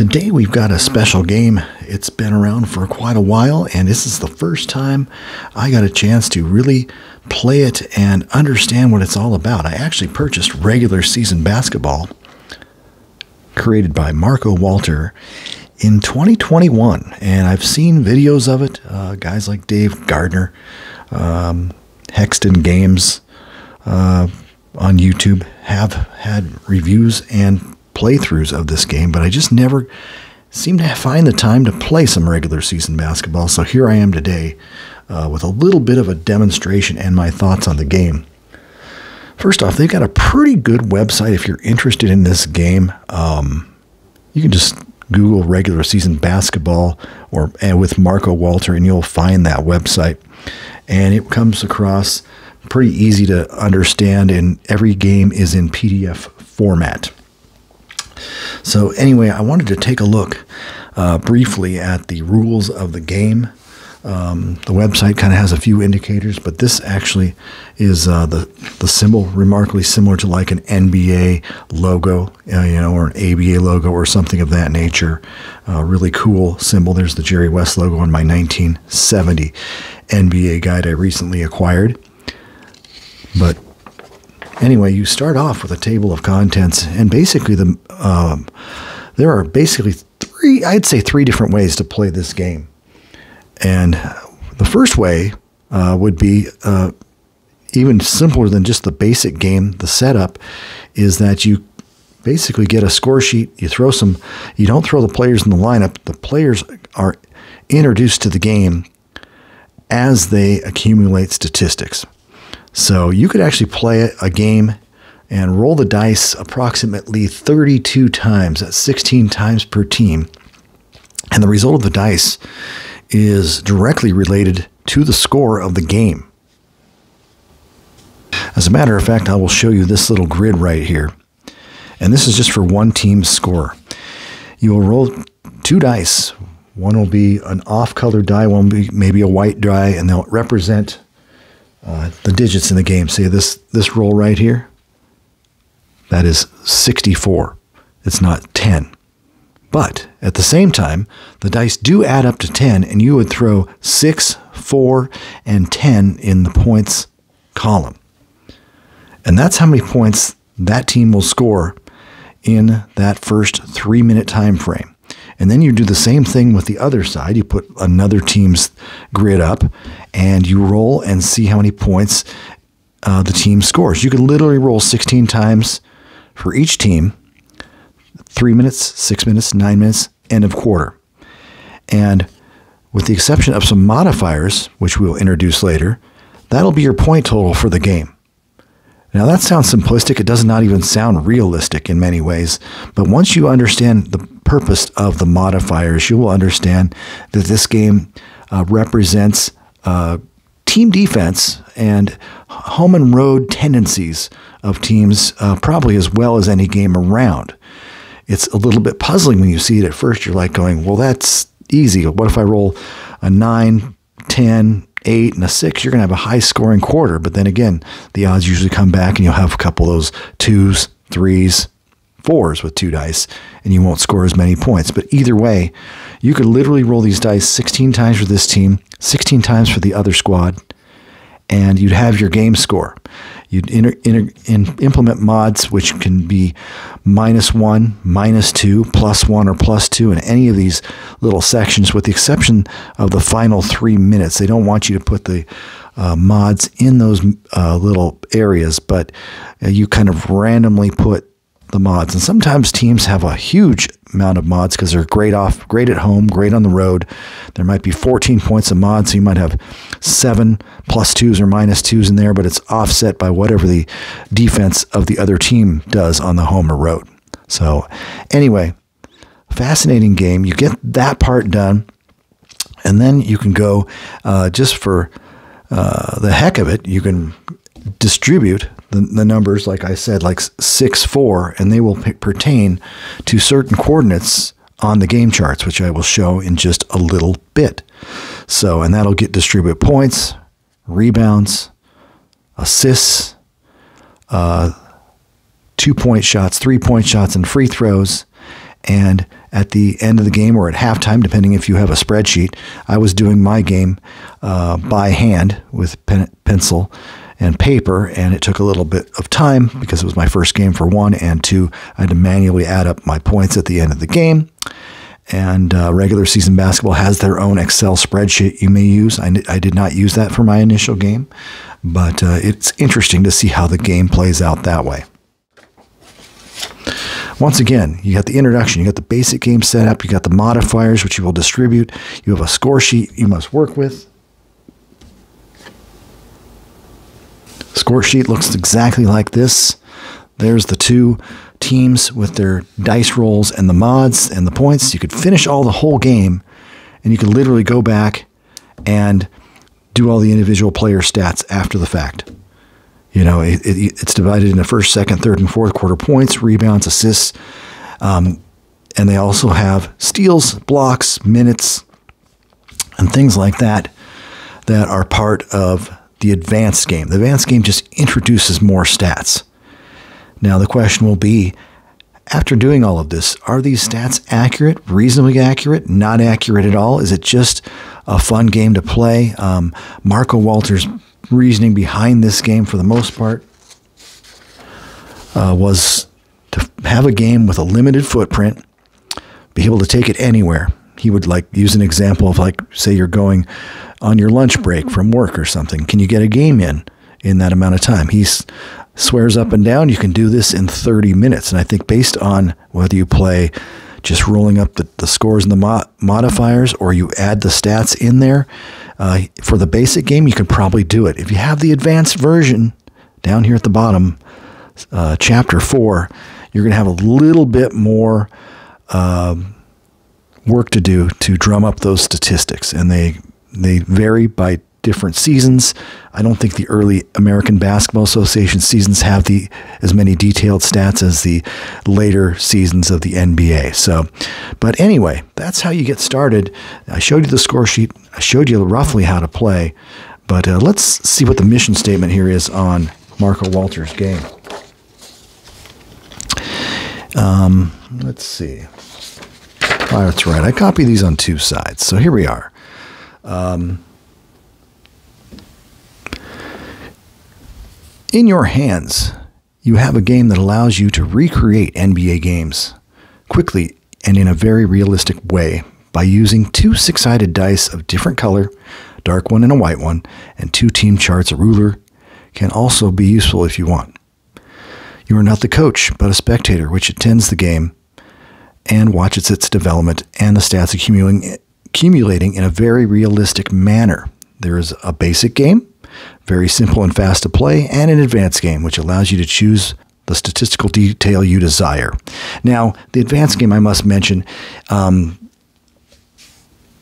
Today we've got a special game. It's been around for quite a while, and this is the first time I got a chance to really play it and understand what it's all about. I actually purchased regular season basketball, created by Marco Walter, in 2021, and I've seen videos of it. Guys like Dave Gardner, Hexton Games on YouTube have had reviews and playthroughs of this game, but I just never seem to find the time to play some regular season basketball. So here I am today with a little bit of a demonstration and my thoughts on the game. First off, they've got a pretty good website if you're interested in this game. You can just Google regular season basketball and with Marco Walter, and you'll find that website. And it comes across pretty easy to understand, and every game is in PDF format. So anyway, I wanted to take a look briefly at the rules of the game. The website kind of has a few indicators, but this actually is the symbol remarkably similar to like an NBA logo, or an ABA logo or something of that nature. Really cool symbol. There's the Jerry West logo on my 1970 NBA guide I recently acquired. But anyway, you start off with a table of contents, and basically there are basically three different ways to play this game. And the first way would be even simpler than just the basic game. The setup is that you basically get a score sheet. You don't throw the players in the lineup. The players are introduced to the game as they accumulate statistics. So you could actually play a game and roll the dice approximately 32 times. That's 16 times per team. And the result of the dice is directly related to the score of the game. As a matter of fact, I will show you this little grid right here. And this is just for one team's score. You will roll two dice. One will be an off-color die, one will be maybe a white die, and they'll represent the digits in the game. Say this roll right here, that is 64. It's not 10. But at the same time, the dice do add up to 10, and you would throw 6, 4, and 10 in the points column. And that's how many points that team will score in that first 3-minute time frame. And then you do the same thing with the other side. You put another team's grid up, and you roll and see how many points the team scores. You can literally roll 16 times for each team. 3 minutes, 6 minutes, 9 minutes, end of quarter. And with the exception of some modifiers, which we'll introduce later, that'll be your point total for the game. Now that sounds simplistic. It does not even sound realistic in many ways. But once you understand the purpose of the modifiers, you will understand that this game represents team defense and home and road tendencies of teams probably as well as any game around. It's a little bit puzzling when you see it at first. You're like going, well, that's easy. What if I roll a 9, 10, 8, and a 6? You're going to have a high-scoring quarter. But then again, the odds usually come back, and you'll have a couple of those 2s, 3s, 4s with two dice, and you won't score as many points. But either way, you could literally roll these dice 16 times for this team, 16 times for the other squad, and you'd have your game score. You'd implement mods, which can be -1, -2, +1, or +2 in any of these little sections, with the exception of the final 3 minutes. They don't want you to put the mods in those little areas, but you kind of randomly put the mods. And sometimes teams have a huge amount of mods because they're great at home, great on the road. There might be 14 points of mods, so you might have 7 +2s or -2s in there, but it's offset by whatever the defense of the other team does on the home or road. So anyway, fascinating game. You get that part done, and then you can go just for the heck of it, you can distribute the numbers, like I said, like 6, 4, and they will pertain to certain coordinates on the game charts, which I will show in just a little bit. So, and that'll get distribute points, rebounds, assists, 2-point shots, 3-point shots, and free throws, And at the end of the game or at halftime, depending if you have a spreadsheet, I was doing my game by hand with pencil and paper, and it took a little bit of time because it was my first game for one, and two, I had to manually add up my points at the end of the game. And regular season basketball has their own Excel spreadsheet you may use. I did not use that for my initial game, but it's interesting to see how the game plays out that way. Once again, you got the introduction, you got the basic game setup, you got the modifiers, which you will distribute. You have a score sheet you must work with. Score sheet looks exactly like this. There's the two teams with their dice rolls and the mods and the points. You could finish the whole game, and you could literally go back and do all the individual player stats after the fact. You know, it's divided into first, second, third, and fourth quarter points, rebounds, assists, and they also have steals, blocks, minutes, and things like that that are part of the advanced game. The advanced game just introduces more stats. Now, the question will be, after doing all of this, are these stats accurate, reasonably accurate, not accurate at all? Is it just a fun game to play? Marco Walter's reasoning behind this game, for the most part, was to have a game with a limited footprint, be able to take it anywhere. He would use an example of say you're going on your lunch break from work or something. Can you get a game in that amount of time? He swears up and down you can do this in 30 minutes. And I think based on whether you play just rolling up the scores and the modifiers, or you add the stats in there, for the basic game, you can probably do it. If you have the advanced version down here at the bottom, chapter 4, you're going to have a little bit more work to do to drum up those statistics, and they vary by different seasons. I don't think the early American Basketball Association seasons have as many detailed stats as the later seasons of the NBA. But anyway, that's how you get started. I showed you the score sheet. I showed you roughly how to play, but let's see what the mission statement here is on Marco Walter's game. Let's see. Oh, that's right. I copied these on two sides. So here we are. In your hands, you have a game that allows you to recreate NBA games quickly and in a very realistic way by using two six-sided dice of different color, dark one and a white one, and two team charts. A ruler can also be useful if you want. You are not the coach, but a spectator which attends the game and watches its development and the stats accumulating in a very realistic manner. There is a basic game, very simple and fast to play, and an advanced game, which allows you to choose the statistical detail you desire. Now, the advanced game, I must mention,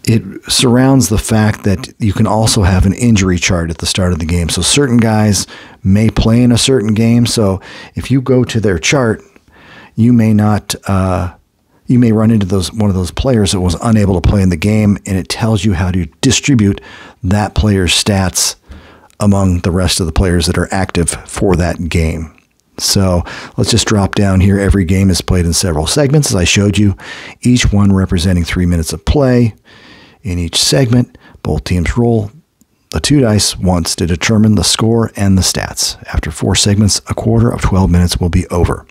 it surrounds the fact that you can also have an injury chart at the start of the game. So certain guys may play in a certain game. So if you go to their chart, you may not... you may run into one of those players that was unable to play in the game, and it tells you how to distribute that player's stats among the rest of the players that are active for that game. So let's just drop down here. Every game is played in several segments, as I showed you, each one representing 3 minutes of play. In each segment, both teams roll the two dice once to determine the score and the stats. After 4 segments, a quarter of 12 minutes will be over.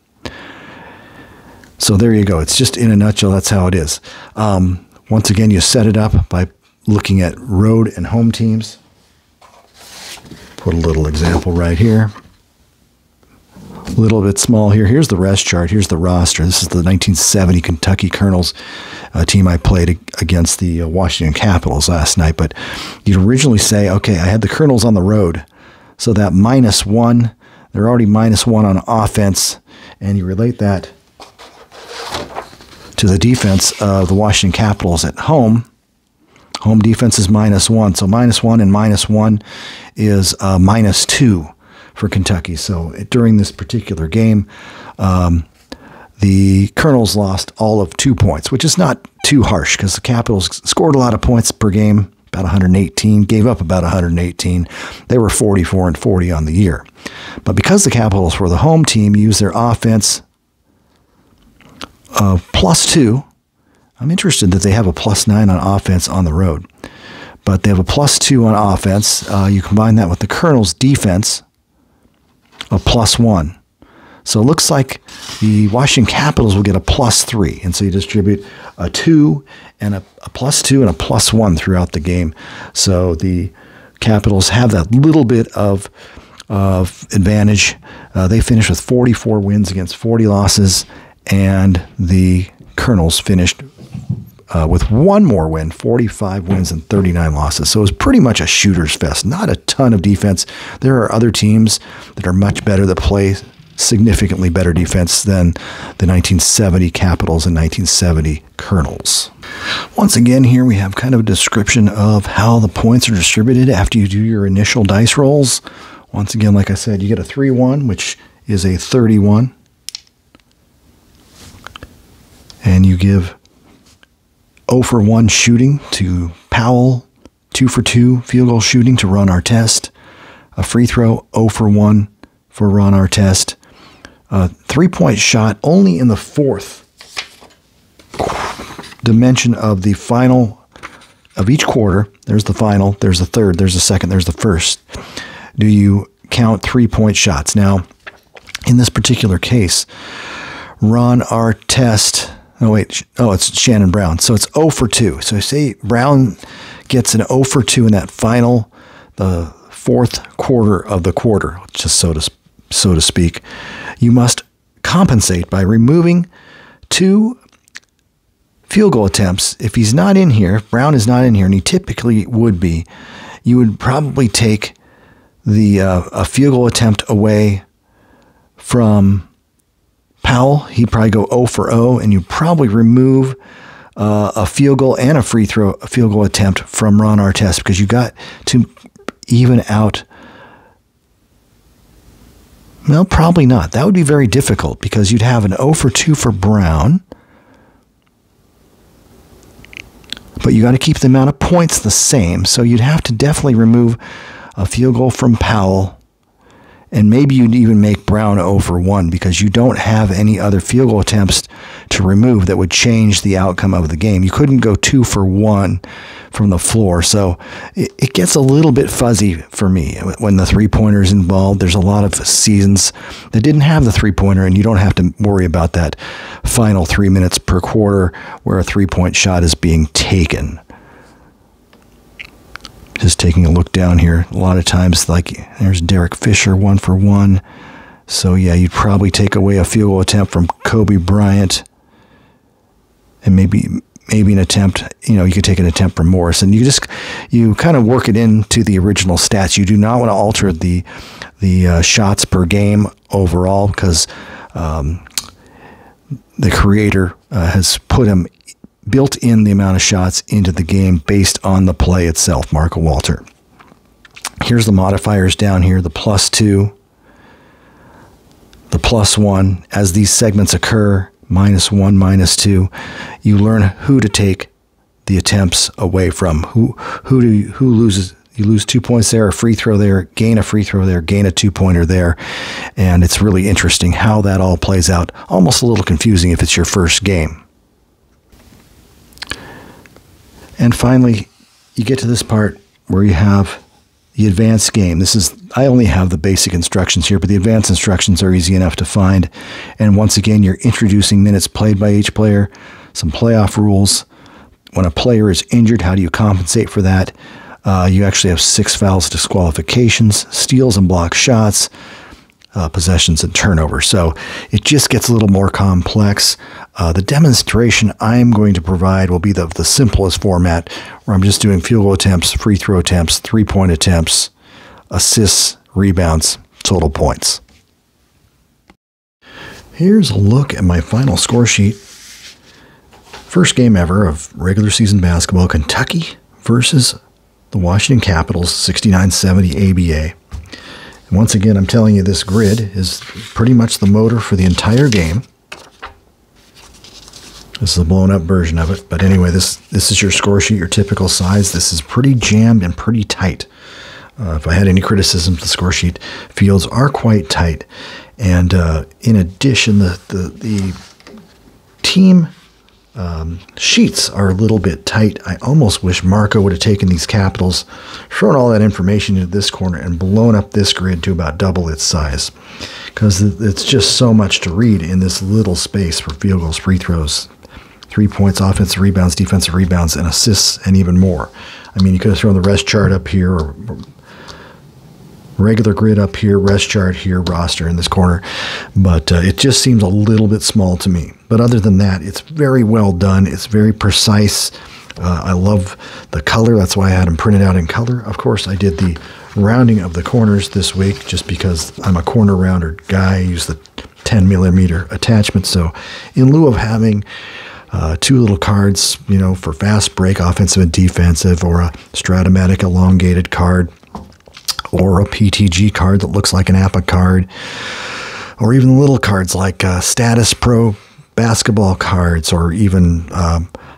So there you go. It's just in a nutshell, that's how it is. Once again, you set it up by looking at road and home teams. Put a little example right here. A little bit small here. Here's the rest chart. Here's the roster. This is the 1970 Kentucky Colonels team I played against the Washington Capitals last night. But you'd originally say, okay, I had the Colonels on the road. So that -1, they're already -1 on offense. And you relate that to the defense of the Washington Capitals at home. Home defense is -1. So -1 and -1 is -2 for Kentucky. So during this particular game, the Colonels lost all of 2 points, which is not too harsh because the Capitals scored a lot of points per game, about 118, gave up about 118. They were 44-40 on the year. But because the Capitals were the home team, used their offense +2. I'm interested that they have a +9 on offense on the road. But they have a +2 on offense. You combine that with the Colonels' defense, a +1. So it looks like the Washington Capitals will get a +3. And so you distribute a 2 and a +2 and a +1 throughout the game. So the Capitals have that little bit of advantage. They finished with 44 wins against 40 losses. And the Colonels finished with one more win, 45 wins and 39 losses. So it was pretty much a shooter's fest. Not a ton of defense. There are other teams that are much better, that play significantly better defense than the 1970 Capitals and 1970 Colonels. Once again, here we have kind of a description of how the points are distributed after you do your initial dice rolls. Once again, like I said, you get a 3-1, which is a 31. And you give 0 for 1 shooting to Powell, 2 for 2 field goal shooting to Ron Artest, a free throw, 0 for 1 for Ron Artest, a 3-point shot only in the fourth dimension of the final of each quarter. There's the final, there's the third, there's the second, there's the first. Do you count 3-point shots? Now, in this particular case, Ron Artest, it's Shannon Brown. So it's 0 for 2. So say Brown gets an 0 for 2 in that final, the fourth quarter of the quarter, just so to speak. You must compensate by removing 2 field goal attempts. If he's not in here, if Brown is not in here, and he typically would be, you would probably take the a field goal attempt away from Powell. He'd probably go 0 for 0, and you probably remove a field goal and a field goal attempt from Ron Artest, because you got to even out. Well, probably not. That would be very difficult, because you'd have an 0 for 2 for Brown, but you got to keep the amount of points the same. So you'd have to definitely remove a field goal from Powell, and maybe you'd even make Brown 0 for 1, because you don't have any other field goal attempts to remove that would change the outcome of the game. You couldn't go 2 for 1 from the floor. So it gets a little bit fuzzy for me when the three-pointer is involved. There's a lot of seasons that didn't have the three-pointer, and you don't have to worry about that final 3 minutes per quarter where a three-point shot is being taken. Just taking a look down here, a lot of times, like there's Derek Fisher, 1 for 1. So yeah, you'd probably take away a field goal attempt from Kobe Bryant, and maybe an attempt. You could take an attempt from Morris, and you kind of work it into the original stats. You do not want to alter the shots per game overall, because the creator has built in the amount of shots into the game based on the play itself, Marco Walter. Here's the modifiers down here, the +2, the +1. As these segments occur, -1, -2, you learn who to take the attempts away from. Who loses? You lose 2 points there, a free throw there, gain a free throw there, gain a 2-pointer there. And it's really interesting how that all plays out. Almost a little confusing if it's your first game. And finally, you get to this part where you have the advanced game. I only have the basic instructions here, but the advanced instructions are easy enough to find. And once again, you're introducing minutes played by each player, some playoff rules. When a player is injured, how do you compensate for that? You actually have 6 fouls, disqualifications, steals and block shots, possessions and turnovers. So it just gets a little more complex. The demonstration I'm going to provide will be the simplest format, where I'm just doing field goal attempts, free throw attempts, 3-point attempts, assists, rebounds, total points. Here's a look at my final score sheet. First game ever of regular season basketball, Kentucky versus the Washington Capitals, 69-70 ABA. And once again, I'm telling you, this grid is pretty much the motor for the entire game. This is a blown up version of it. But anyway, this is your score sheet, your typical size. This is pretty jammed and pretty tight. If I had any criticisms, the score sheet fields are quite tight. And in addition, the team sheets are a little bit tight. I almost wish Marco would have taken these capitals, thrown all that information into this corner, and blown up this grid to about double its size, because it's just so much to read in this little space for field goals, free throws, 3 points, offensive rebounds, defensive rebounds, and assists, and even more. I mean, you could have thrown the rest chart up here, or regular grid up here, rest chart here, roster in this corner, but it just seems a little bit small to me. But other than that, it's very well done. It's very precise. I love the color. That's why I had them printed out in color. Of course, I did the rounding of the corners this week just because I'm a corner rounder guy. I use the 10 millimeter attachment. So in lieu of having two little cards, you know, for fast break, offensive and defensive, or a Stratomatic elongated card, or a PTG card that looks like an APA card, or even little cards like Status Pro basketball cards, or even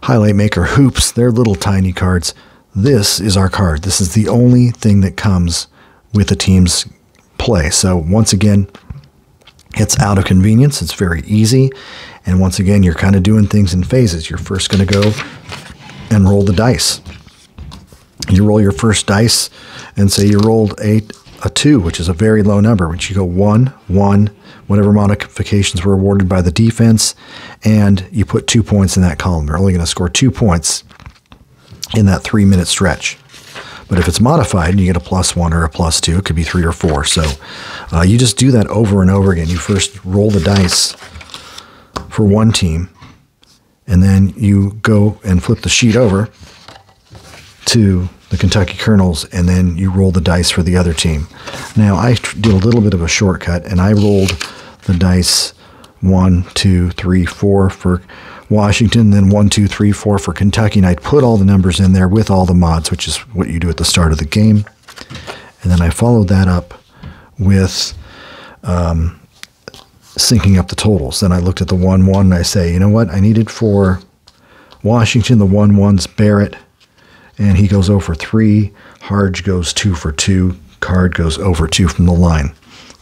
Highlight Maker hoops. They're little tiny cards. This is our card. This is the only thing that comes with the team's play. So once again, it's out of convenience. It's very easy. And once again, you're kind of doing things in phases. You're first going to go and roll the dice. You roll your first dice and say you rolled a 2, which is a very low number, which you go 1, 1, whatever modifications were awarded by the defense, and you put 2 points in that column. You're only going to score 2 points in that 3-minute stretch. But if it's modified and you get a +1 or a +2, it could be 3 or 4. So you just do that over and over again. You first roll the dice for one team, and then you go and flip the sheet over to the Kentucky Colonels, and then you roll the dice for the other team. Now, I did a little bit of a shortcut, and I rolled the dice 1, 2, 3, 4 for Washington, then 1, 2, 3, 4 for Kentucky, and I put all the numbers in there with all the mods, which is what you do at the start of the game. And then I followed that up with syncing up the totals. Then I looked at the 1, 1, and I say, you know what? I needed for Washington, the 1, 1's Barrett, and he goes 0 for 3. Harge goes 2 for 2. Card goes 0 for 2 from the line.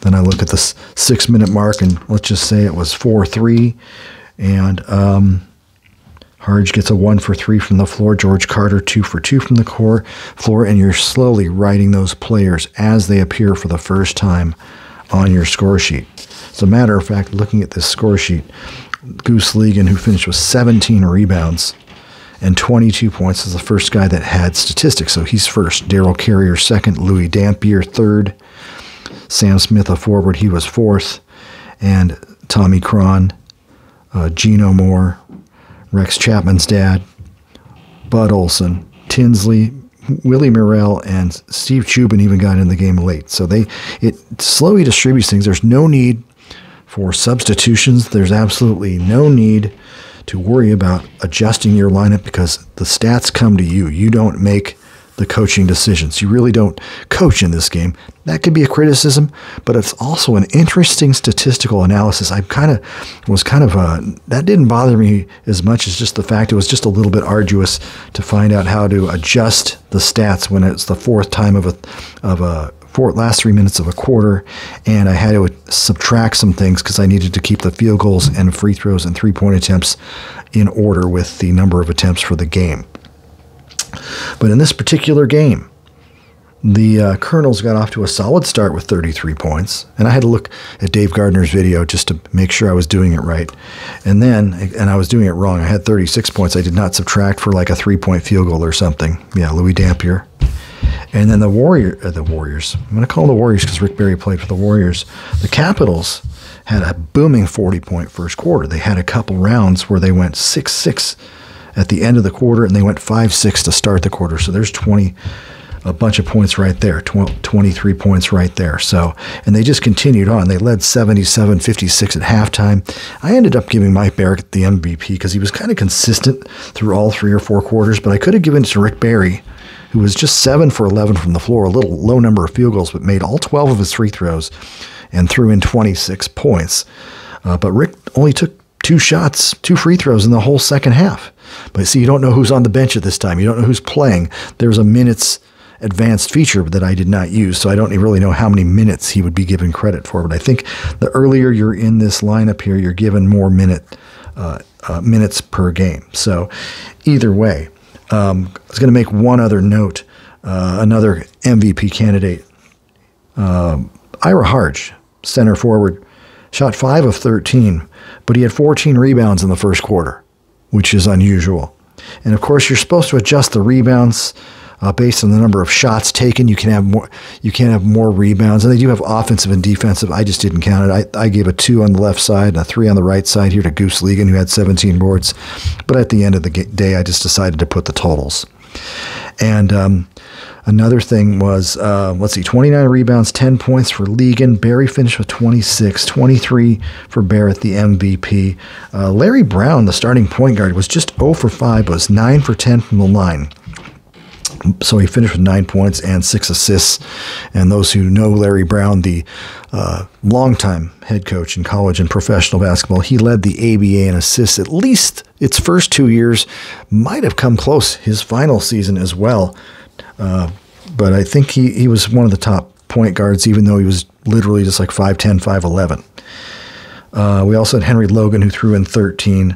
Then I look at the 6-minute mark, and let's just say it was 4-3. And Harge gets a 1 for 3 from the floor. George Carter 2 for 2 from the floor. And you're slowly writing those players as they appear for the first time on your score sheet. As a matter of fact, looking at this score sheet, Goose Ligon, who finished with 17 rebounds and 22 points, is the first guy that had statistics. So he's first. Daryl Carrier second. Louis Dampier third. Sam Smith, a forward, he was fourth. And Tommy Cron, Geno Moore, Rex Chapman's dad, Bud Olson, Tinsley, Willie Murrell, and Steve Chubin even got in the game late. So it slowly distributes things. There's no need for substitutions. There's absolutely no need to worry about adjusting your lineup because the stats come to you. You don't make the coaching decisions. You really don't coach in this game. That could be a criticism, but it's also an interesting statistical analysis. That didn't bother me as much as just the fact it was just a little bit arduous to find out how to adjust the stats when it's the fourth time of a last 3 minutes of a quarter, and I had to subtract some things because I needed to keep the field goals and free throws and three-point attempts in order with the number of attempts for the game. But in this particular game, the Colonels got off to a solid start with 33 points, and I had to look at Dave Gardner's video just to make sure I was doing it right. And I was doing it wrong. I had 36 points. I did not subtract for like a 3-point field goal or something. Yeah, Louis Dampier. And then the Warriors, I'm going to call them the Warriors because Rick Barry played for the Warriors. The Capitals had a booming 40-point first quarter. They had a couple rounds where they went 6-6 at the end of the quarter, and they went 5-6 to start the quarter. So there's a bunch of points right there, 23 points right there. So, and they just continued on. They led 77-56 at halftime. I ended up giving Mike Barrett the MVP because he was kind of consistent through all 3 or 4 quarters, but I could have given it to Rick Barry, who was just 7 for 11 from the floor, a little low number of field goals, but made all 12 of his free throws and threw in 26 points. But Rick only took 2 shots, 2 free throws in the whole second half. But see, you don't know who's on the bench at this time. You don't know who's playing. There's a minutes advanced feature that I did not use, so I don't really know how many minutes he would be given credit for. But I think the earlier you're in this lineup here, you're given more minute minutes per game. So either way, I was going to make one other note. Another MVP candidate, Ira Harge, center forward, shot 5 of 13, but he had 14 rebounds in the first quarter, which is unusual. And of course, you're supposed to adjust the rebounds based on the number of shots taken. You can have more. You can't have more rebounds, and they do have offensive and defensive. I just didn't count it. I gave a 2 on the left side and a 3 on the right side here to Goose Ligon, who had 17 boards. But at the end of the day, I just decided to put the totals. And another thing was, 29 rebounds, 10 points for Ligon. Barry finished with 26, 23 for Barrett, the MVP. Larry Brown, the starting point guard, was just 0 for 5, but was 9 for 10 from the line. So he finished with 9 points and 6 assists. And those who know Larry Brown, the longtime head coach in college and professional basketball, he led the ABA in assists at least its first 2 years. Might have come close his final season as well. But I think he was one of the top point guards, even though he was literally just like 5'10", 5'11". We also had Henry Logan, who threw in 13.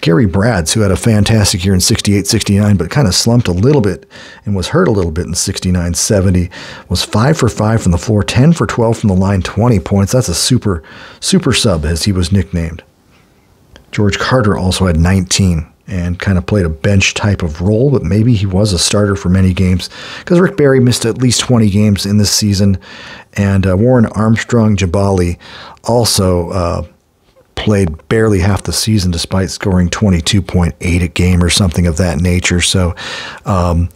Gary Brads, who had a fantastic year in 68-69, but kind of slumped a little bit and was hurt a little bit in 69-70, was 5 for 5 from the floor, 10 for 12 from the line, 20 points. That's a super sub, as he was nicknamed. George Carter also had 19 and kind of played a bench type of role, but maybe he was a starter for many games because Rick Barry missed at least 20 games in this season. And Warren Armstrong Jabali also played barely half the season despite scoring 22.8 a game or something of that nature. So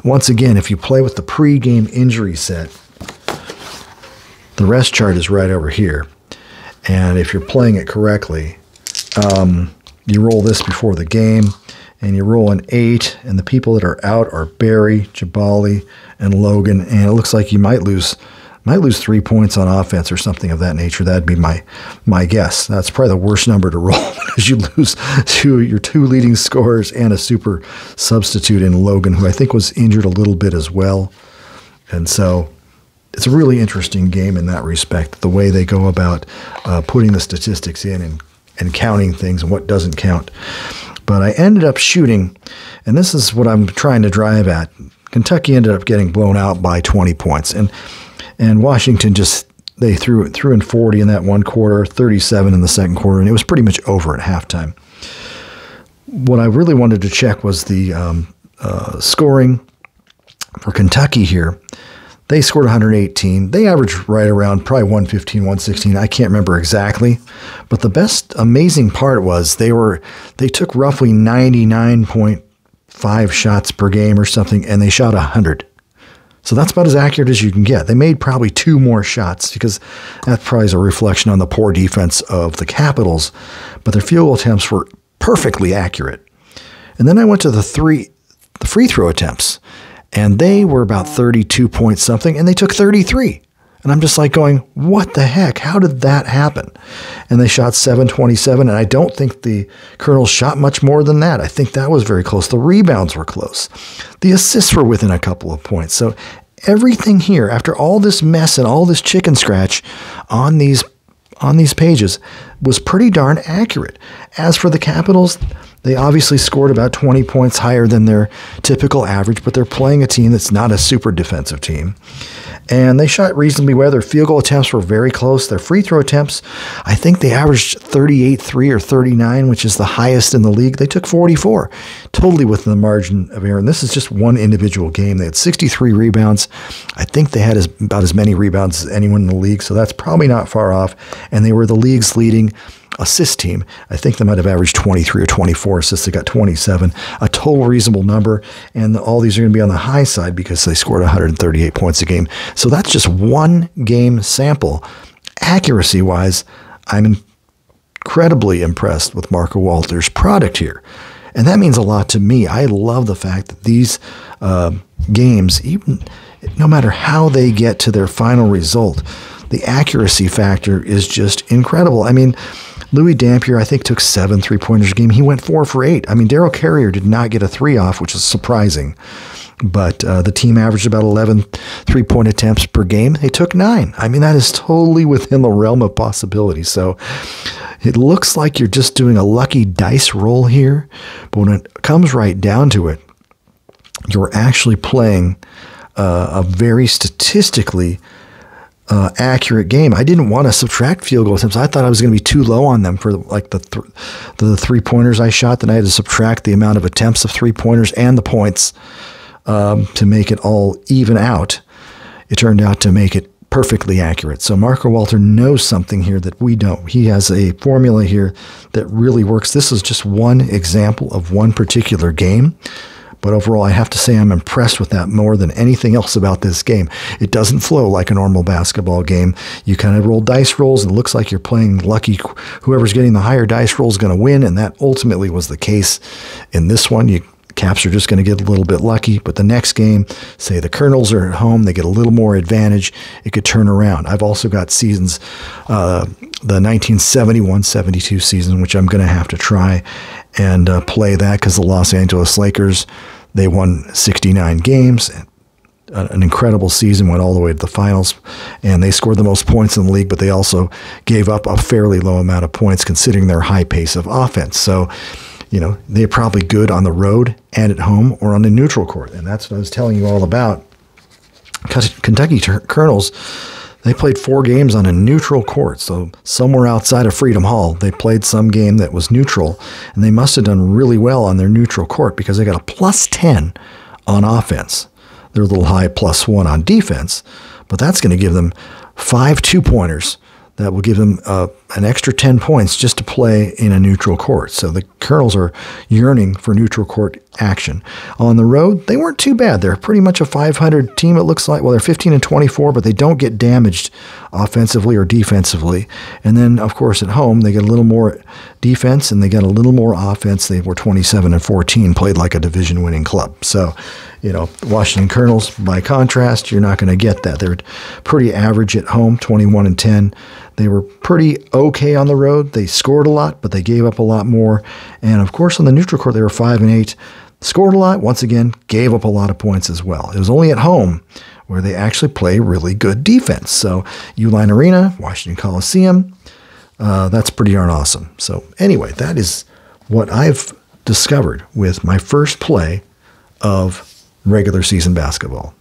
once again, if you play with the pregame injury set, the rest chart is right over here. And if you're playing it correctly, you roll this before the game, and you roll an 8, and the people that are out are Barry, Jabali, and Logan, and it looks like you might lose 3 points on offense or something of that nature. That'd be my guess. That's probably the worst number to roll because you lose your 2 leading scorers and a super substitute in Logan, who I think was injured a little bit as well. And so it's a really interesting game in that respect, the way they go about putting the statistics in and counting things and what doesn't count. But I ended up shooting, and this is what I'm trying to drive at. Kentucky ended up getting blown out by 20 points. And Washington they threw in 40 in that one quarter, 37 in the second quarter, and it was pretty much over at halftime. What I really wanted to check was the scoring for Kentucky here. They scored 118. They averaged right around probably 115, 116. I can't remember exactly. But the best amazing part was they took roughly 99.5 shots per game or something, and they shot 100. So that's about as accurate as you can get. They made probably 2 more shots because that probably is a reflection on the poor defense of the Capitals. But their field goal attempts were perfectly accurate. And then I went to the free throw attempts, and they were about 32 point something, and they took 33. And I'm just like going, what the heck? How did that happen? And they shot 727, and I don't think the Colonels shot much more than that. I think that was very close. The rebounds were close. The assists were within a couple of points. So everything here, after all this mess and all this chicken scratch on these pages, was pretty darn accurate. As for the Capitals, they obviously scored about 20 points higher than their typical average, but they're playing a team that's not a super defensive team. And they shot reasonably well. Their field goal attempts were very close. Their free throw attempts, I think they averaged 38-3 or 39, which is the highest in the league. They took 44, totally within the margin of error. And this is just one individual game. They had 63 rebounds. I think they had about as many rebounds as anyone in the league, so that's probably not far off. And they were the league's leading assist team. I think they might have averaged 23 or 24 assists. They got 27, a total reasonable number. And all these are going to be on the high side because they scored 138 points a game. So that's just one game sample. Accuracy-wise, I'm incredibly impressed with Marco Walter's product here. And that means a lot to me. I love the fact that these games, even no matter how they get to their final result, the accuracy factor is just incredible. I mean, Louis Dampier, I think, took 7 3-pointers a game. He went 4 for 8. I mean, Darryl Carrier did not get a 3 off, which is surprising. But the team averaged about 11 three-point attempts per game. They took 9. I mean, that is totally within the realm of possibility. So it looks like you're just doing a lucky dice roll here. But when it comes right down to it, you're actually playing a very statistically accurate game. I didn't want to subtract field goal attempts. I thought I was going to be too low on them for like the three-pointers I shot. Then I had to subtract the amount of attempts of three-pointers and the points to make it all even out. It turned out to make it perfectly accurate. So Marco Walter knows something here that we don't. He has a formula here that really works. This is just one example of one particular game. But overall, I have to say I'm impressed with that more than anything else about this game. It doesn't flow like a normal basketball game. You kind of roll dice rolls, and it looks like you're playing lucky. Whoever's getting the higher dice roll is going to win, and that ultimately was the case in this one. Caps are just going to get a little bit lucky, but the next game, say the Colonels are at home, they get a little more advantage. It could turn around. I've also got seasons, the 1971-72 season, which I'm going to have to try and play that because the Los Angeles Lakers, they won 69 games. An incredible season, went all the way to the finals, and they scored the most points in the league, but they also gave up a fairly low amount of points considering their high pace of offense. So, they're probably good on the road and at home or on the neutral court. And that's what I was telling you all about. Kentucky Colonels, they played 4 games on a neutral court. So somewhere outside of Freedom Hall, they played some game that was neutral. And they must have done really well on their neutral court because they got a +10 on offense. They're a little high +1 on defense. But that's going to give them 5 two-pointers. That will give them an extra 10 points just to play in a neutral court. So the Colonels are yearning for neutral court action. On the road, they weren't too bad. They're pretty much a 500 team, it looks like. Well, they're 15-24, but they don't get damaged offensively or defensively. And then, of course, at home, they get a little more defense and they got a little more offense. They were 27-14, played like a division-winning club. So, Washington Colonels, by contrast, you're not going to get that. They're pretty average at home, 21-10. They were pretty okay on the road. They scored a lot, but they gave up a lot more. And, of course, on the neutral court, they were 5-8. Scored a lot, once again, gave up a lot of points as well. It was only at home where they actually play really good defense. So, Uline Arena, Washington Coliseum, that's pretty darn awesome. So, anyway, that is what I've discovered with my first play of regular season basketball.